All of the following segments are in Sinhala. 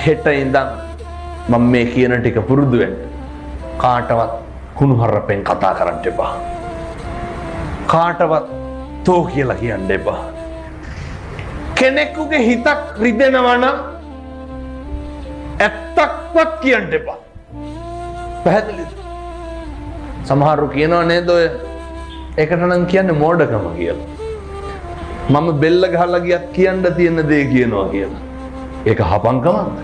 හෙට ඉඳන් මම මේ කියන ටික පුරුදු වෙන්න. කාටවත් කුණුහරුපෙන් කතා කරන්න එපා. කාටවත් තෝ කියලා කියන්න එපා. කෙනෙකුගේ හිතක් රිදෙනවා නම් ඇත්තක්වත් කියන්න එපා. පැහැදිලිද? සමහරව කියනවා නේද ඔය ඒකට නම් කියන්නේ මෝඩකම කියලා. මම බෙල්ල ගහලා ගියත් කියන්න තියෙන දේ කියනවා කියලා. ඒක හපංකමක්ද?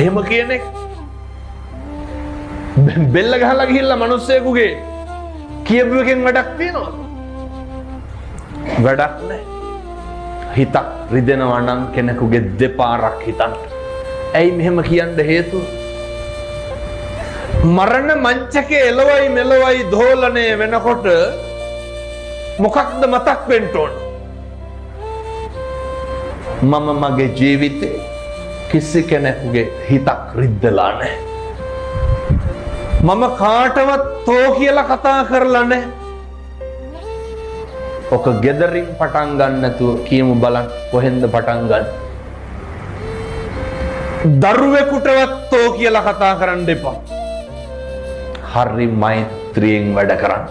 එහෙම කියන්නේ බෙල්ල ගහලා ගිහිල්ලා මිනිස්සෙකුගේ කියපු එකෙන් වැඩක් තියනවද? වැඩක් නැහැ. හිතක් රිදෙනවා නම් කෙනෙකුගේ දෙපාරක් හිතන්න. ඇයි මෙහෙම කියන්න හේතුව? මරණ මංචකේ එළවයි මෙලවයි දෝලණය වෙනකොට මොකක්ද මතක් වෙන්න ඕන? මම මගේ ජීවිතේ කිසි කෙනෙකුගේ හිතක් රිද්දලා නැහැ. මම කාටවත් තෝ කියලා කතා කරලා නැහැ. ඔක ගෙදරින් පටන් ගන්න නැතුව කියමු බලන්න කොහෙන්ද පටන් ගන්න? දරුවෙකුටවත් තෝ කියලා කතා කරන්න එපා. හරි මෛත්‍රියෙන් වැඩ කරන්න.